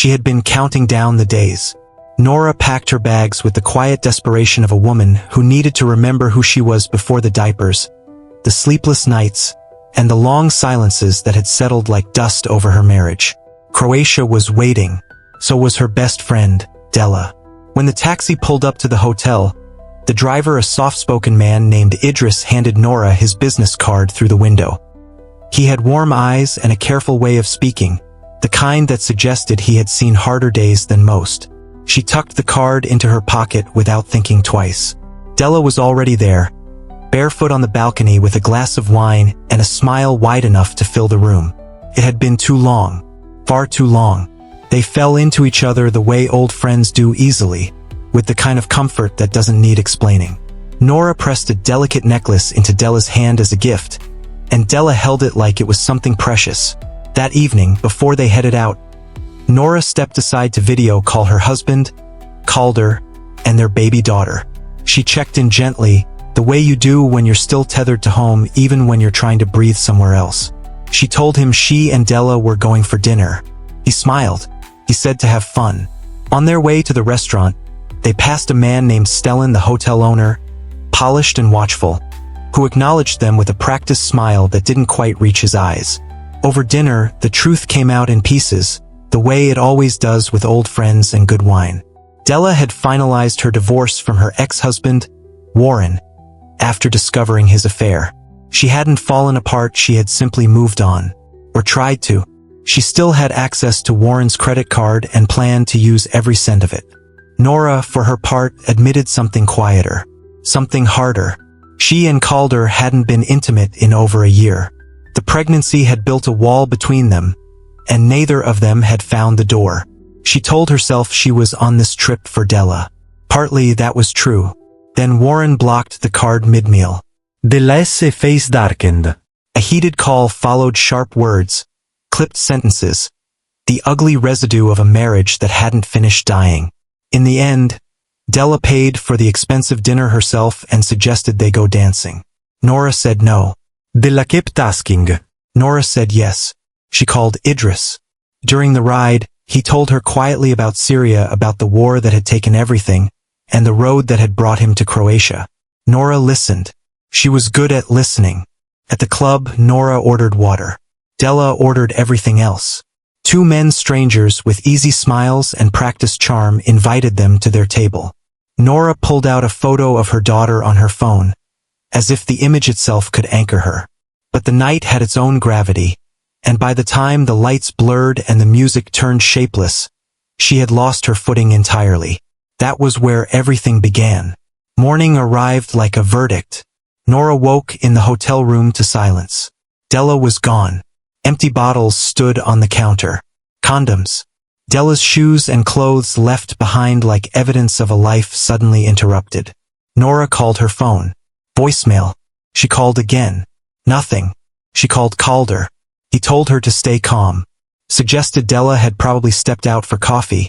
She had been counting down the days. Nora packed her bags with the quiet desperation of a woman who needed to remember who she was before the diapers, the sleepless nights, and the long silences that had settled like dust over her marriage. Croatia was waiting. So was her best friend, Della. When the taxi pulled up to the hotel, the driver, a soft-spoken man named Idris, handed Nora his business card through the window. He had warm eyes and a careful way of speaking, the kind that suggested he had seen harder days than most. She tucked the card into her pocket without thinking twice. Della was already there, barefoot on the balcony with a glass of wine and a smile wide enough to fill the room. It had been too long, far too long. They fell into each other the way old friends do, easily, with the kind of comfort that doesn't need explaining. Nora pressed a delicate necklace into Della's hand as a gift, and Della held it like it was something precious. That evening, before they headed out, Nora stepped aside to video call her husband, Calder, and their baby daughter. She checked in gently, the way you do when you're still tethered to home, even when you're trying to breathe somewhere else. She told him she and Della were going for dinner. He smiled. He said to have fun. On their way to the restaurant, they passed a man named Stellan, the hotel owner, polished and watchful, who acknowledged them with a practiced smile that didn't quite reach his eyes. Over dinner, the truth came out in pieces, the way it always does with old friends and good wine. Della had finalized her divorce from her ex-husband, Warren, after discovering his affair. She hadn't fallen apart, she had simply moved on. Or tried to. She still had access to Warren's credit card and planned to use every cent of it. Nora, for her part, admitted something quieter. Something harder. She and Calder hadn't been intimate in over a year. The pregnancy had built a wall between them, and neither of them had found the door. She told herself she was on this trip for Della. Partly that was true. Then Warren blocked the card mid-meal. Della's face darkened. A heated call followed sharp words, clipped sentences, the ugly residue of a marriage that hadn't finished dying. In the end, Della paid for the expensive dinner herself and suggested they go dancing. Nora said no. Della kept asking. Nora said yes. She called Idris. During the ride, he told her quietly about Syria, about the war that had taken everything, and the road that had brought him to Croatia. Nora listened. She was good at listening. At the club, Nora ordered water. Della ordered everything else. Two men, strangers with easy smiles and practiced charm, invited them to their table. Nora pulled out a photo of her daughter on her phone, as if the image itself could anchor her. But the night had its own gravity, and by the time the lights blurred and the music turned shapeless, she had lost her footing entirely. That was where everything began. Morning arrived like a verdict. Nora woke in the hotel room to silence. Della was gone. Empty bottles stood on the counter. Condoms. Della's shoes and clothes left behind like evidence of a life suddenly interrupted. Nora called her phone. Voicemail. She called again. Nothing. She called Calder. He told her to stay calm. Suggested Della had probably stepped out for coffee.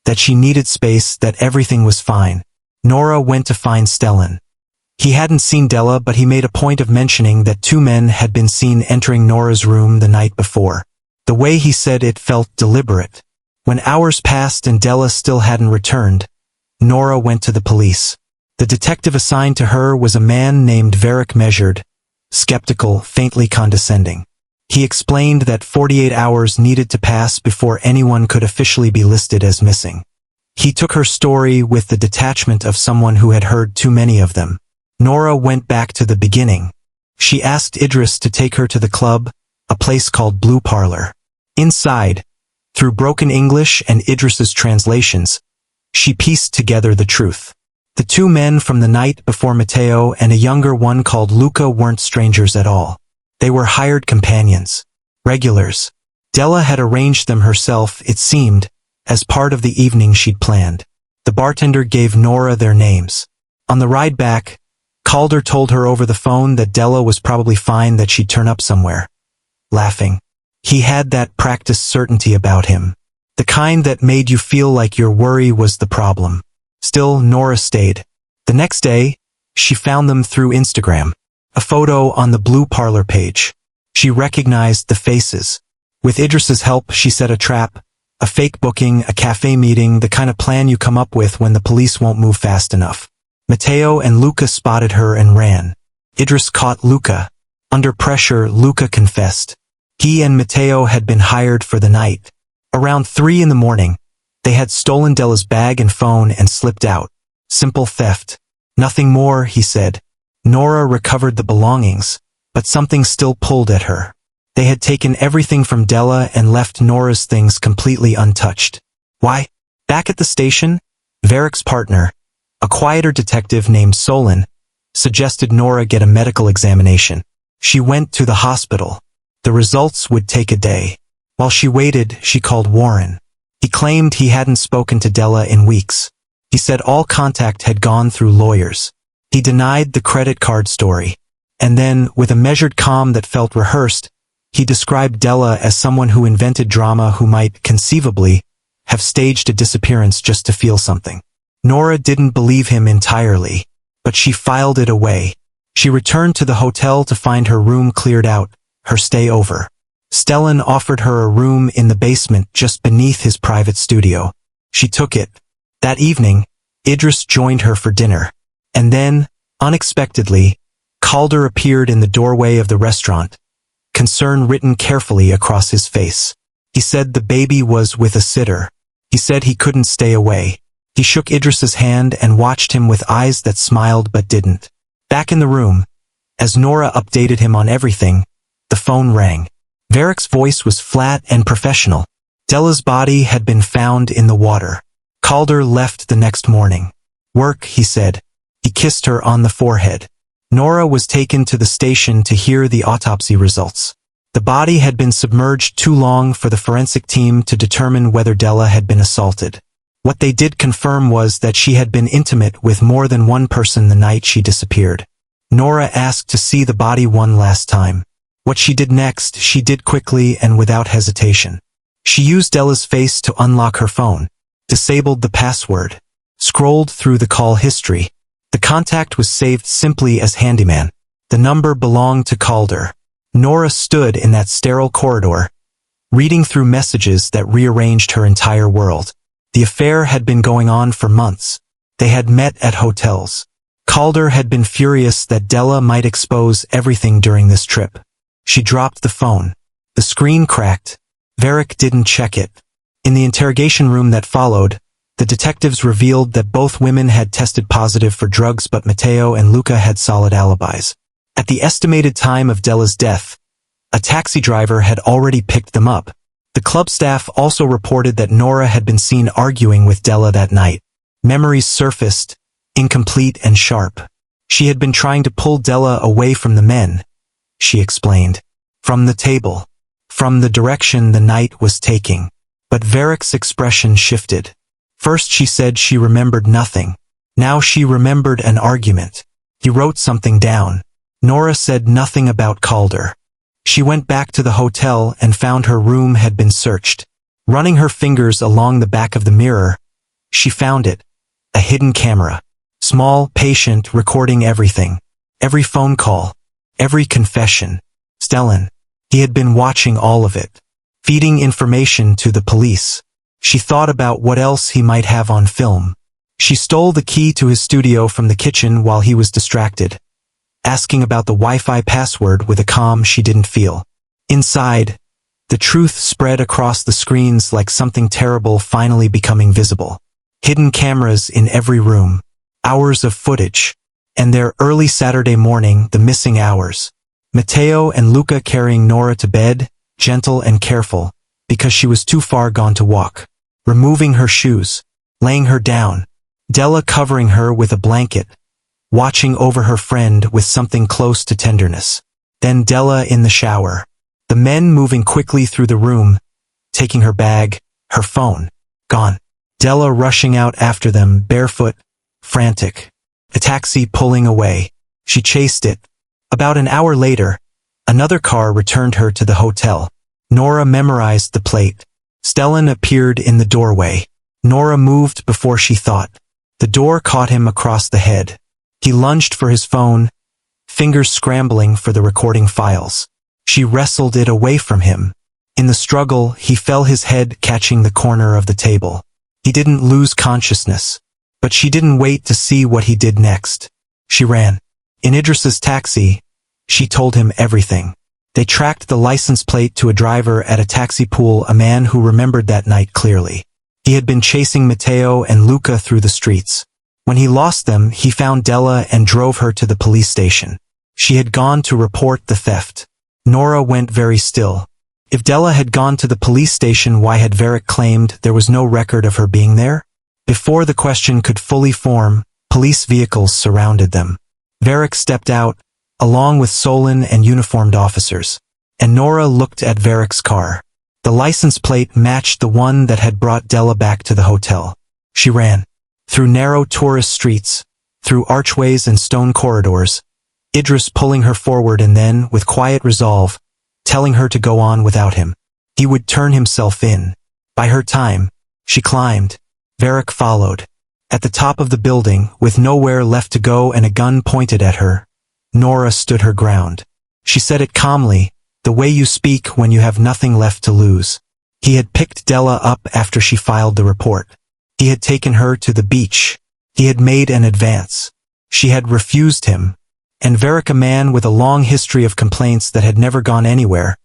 That she needed space, that everything was fine. Nora went to find Stellan. He hadn't seen Della, but he made a point of mentioning that two men had been seen entering Nora's room the night before. The way he said it felt deliberate. When hours passed and Della still hadn't returned, Nora went to the police. The detective assigned to her was a man named Varric, measured, skeptical, faintly condescending. He explained that 48 hours needed to pass before anyone could officially be listed as missing. He took her story with the detachment of someone who had heard too many of them. Nora went back to the beginning. She asked Idris to take her to the club, a place called Blue Parlor. Inside, through broken English and Idris's translations, she pieced together the truth. The two men from the night before, Matteo and a younger one called Luca, weren't strangers at all. They were hired companions, regulars. Della had arranged them herself, it seemed, as part of the evening she'd planned. The bartender gave Nora their names. On the ride back, Calder told her over the phone that Della was probably fine, that she'd turn up somewhere. Laughing. He had that practiced certainty about him. The kind that made you feel like your worry was the problem. Still, Nora stayed. The next day, she found them through Instagram. A photo on the Blue Parlor page. She recognized the faces. With Idris's help, she set a trap, A fake booking, a cafe meeting, the kind of plan you come up with when the police won't move fast enough. Matteo and Luca spotted her and ran. Idris caught Luca. Under pressure, Luca confessed. He and Matteo had been hired for the night. Around 3 in the morning, they had stolen Della's bag and phone and slipped out. Simple theft. Nothing more, he said. Nora recovered the belongings, but something still pulled at her. They had taken everything from Della and left Nora's things completely untouched. Why? Back at the station, Varick's partner, a quieter detective named Solon, suggested Nora get a medical examination. She went to the hospital. The results would take a day. While she waited, she called Warren. He claimed he hadn't spoken to Della in weeks. He said all contact had gone through lawyers. He denied the credit card story. And then, with a measured calm that felt rehearsed, he described Della as someone who invented drama who might, conceivably, have staged a disappearance just to feel something. Nora didn't believe him entirely, but she filed it away. She returned to the hotel to find her room cleared out, her stay over. Stellan offered her a room in the basement just beneath his private studio. She took it. That evening, Idris joined her for dinner. And then, unexpectedly, Calder appeared in the doorway of the restaurant, concern written carefully across his face. He said the baby was with a sitter. He said he couldn't stay away. He shook Idris's hand and watched him with eyes that smiled but didn't. Back in the room, as Nora updated him on everything, the phone rang. Varick's voice was flat and professional. Della's body had been found in the water. Calder left the next morning. Work, he said. He kissed her on the forehead. Nora was taken to the station to hear the autopsy results. The body had been submerged too long for the forensic team to determine whether Della had been assaulted. What they did confirm was that she had been intimate with more than one person the night she disappeared. Nora asked to see the body one last time. What she did next, she did quickly and without hesitation. She used Della's face to unlock her phone, disabled the password, scrolled through the call history. The contact was saved simply as handyman. The number belonged to Calder. Nora stood in that sterile corridor, reading through messages that rearranged her entire world. The affair had been going on for months. They had met at hotels. Calder had been furious that Della might expose everything during this trip. She dropped the phone. The screen cracked. Varick didn't check it. In the interrogation room that followed, the detectives revealed that both women had tested positive for drugs, but Matteo and Luca had solid alibis. At the estimated time of Della's death, a taxi driver had already picked them up. The club staff also reported that Nora had been seen arguing with Della that night. Memories surfaced, incomplete and sharp. She had been trying to pull Della away from the men, she explained. From the table. From the direction the night was taking. But Varick's expression shifted. First she said she remembered nothing. Now she remembered an argument. He wrote something down. Nora said nothing about Calder. She went back to the hotel and found her room had been searched. Running her fingers along the back of the mirror, she found it. A hidden camera. Small, patient, recording everything. Every phone call. Every confession. Stellan. He had been watching all of it. Feeding information to the police. She thought about what else he might have on film. She stole the key to his studio from the kitchen while he was distracted, asking about the Wi-Fi password with a calm she didn't feel. Inside, the truth spread across the screens like something terrible finally becoming visible. Hidden cameras in every room. Hours of footage. And their early Saturday morning, the missing hours. Matteo and Luca carrying Nora to bed, gentle and careful, because she was too far gone to walk. Removing her shoes. Laying her down. Della covering her with a blanket. Watching over her friend with something close to tenderness. Then Della in the shower. The men moving quickly through the room, taking her bag, her phone. Gone. Della rushing out after them, barefoot, frantic. A taxi pulling away. She chased it. About an hour later, another car returned her to the hotel. Nora memorized the plate. Stellan appeared in the doorway. Nora moved before she thought. The door caught him across the head. He lunged for his phone, fingers scrambling for the recording files. She wrestled it away from him. In the struggle, he fell, his head catching the corner of the table. He didn't lose consciousness. But she didn't wait to see what he did next. She ran. In Idris's taxi, she told him everything. They tracked the license plate to a driver at a taxi pool, a man who remembered that night clearly. He had been chasing Matteo and Luca through the streets. When he lost them, he found Della and drove her to the police station. She had gone to report the theft. Nora went very still. If Della had gone to the police station, why had Varric claimed there was no record of her being there? Before the question could fully form, police vehicles surrounded them. Varric stepped out, along with Solon and uniformed officers. And Nora looked at Varric's car. The license plate matched the one that had brought Della back to the hotel. She ran. Through narrow tourist streets, through archways and stone corridors, Idris pulling her forward and then, with quiet resolve, telling her to go on without him. He would turn himself in. By her time, she climbed. Varric followed. At the top of the building, with nowhere left to go and a gun pointed at her, Nora stood her ground. She said it calmly, the way you speak when you have nothing left to lose. He had picked Della up after she filed the report. He had taken her to the beach. He had made an advance. She had refused him. And Varric, a man with a long history of complaints that had never gone anywhere,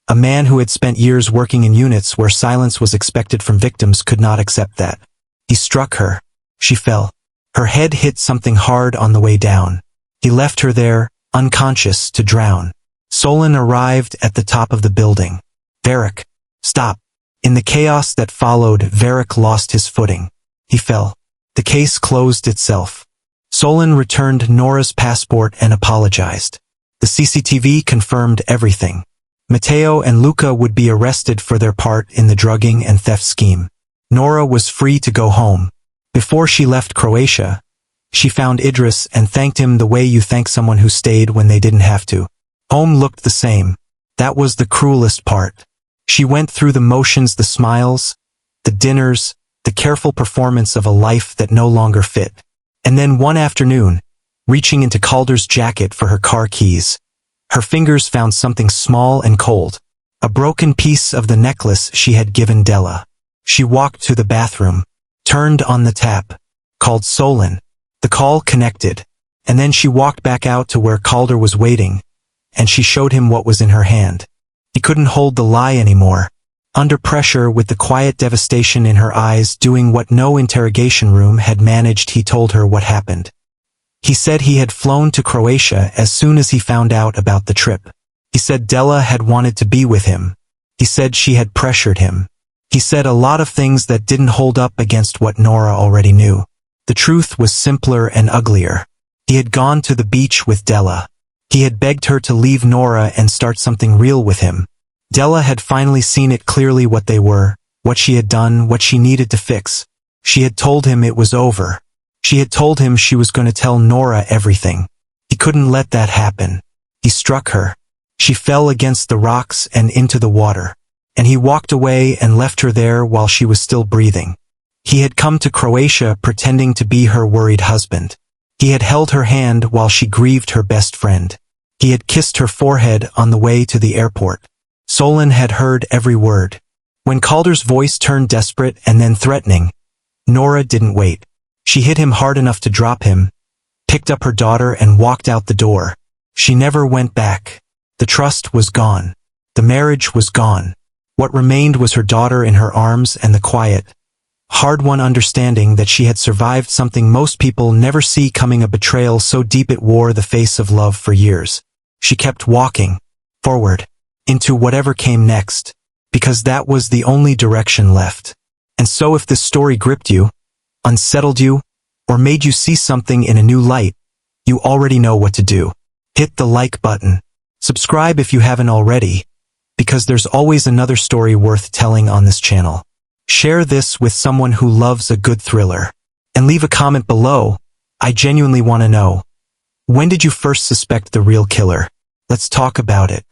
a man who had spent years working in units where silence was expected from victims, could not accept that. He struck her. She fell. Her head hit something hard on the way down. He left her there, unconscious, to drown. Solon arrived at the top of the building. Varric, stop. In the chaos that followed, Varric lost his footing. He fell. The case closed itself. Solon returned Nora's passport and apologized. The CCTV confirmed everything. Matteo and Luca would be arrested for their part in the drugging and theft scheme. Nora was free to go home. Before she left Croatia, she found Idris and thanked him the way you thank someone who stayed when they didn't have to. Home looked the same. That was the cruelest part. She went through the motions, the smiles, the dinners, the careful performance of a life that no longer fit. And then one afternoon, reaching into Calder's jacket for her car keys, her fingers found something small and cold, a broken piece of the necklace she had given Della. She walked to the bathroom, turned on the tap, called Solon. The call connected, and then she walked back out to where Calder was waiting, and she showed him what was in her hand. He couldn't hold the lie anymore. Under pressure, with the quiet devastation in her eyes, doing what no interrogation room had managed, he told her what happened. He said he had flown to Croatia as soon as he found out about the trip. He said Della had wanted to be with him. He said she had pressured him. He said a lot of things that didn't hold up against what Nora already knew. The truth was simpler and uglier. He had gone to the beach with Della. He had begged her to leave Nora and start something real with him. Della had finally seen it clearly, what they were, what she had done, what she needed to fix. She had told him it was over. She had told him she was going to tell Nora everything. He couldn't let that happen. He struck her. She fell against the rocks and into the water. And he walked away and left her there while she was still breathing. He had come to Croatia pretending to be her worried husband. He had held her hand while she grieved her best friend. He had kissed her forehead on the way to the airport. Solon had heard every word. When Calder's voice turned desperate and then threatening, Nora didn't wait. She hit him hard enough to drop him, picked up her daughter and walked out the door. She never went back. The trust was gone. The marriage was gone. What remained was her daughter in her arms and the quiet, hard-won understanding that she had survived something most people never see coming, a betrayal so deep it wore the face of love for years. She kept walking, forward, into whatever came next, because that was the only direction left. And so if this story gripped you, unsettled you, or made you see something in a new light, you already know what to do. Hit the like button. Subscribe if you haven't already, because there's always another story worth telling on this channel. Share this with someone who loves a good thriller. And leave a comment below. I genuinely want to know. When did you first suspect the real killer? Let's talk about it.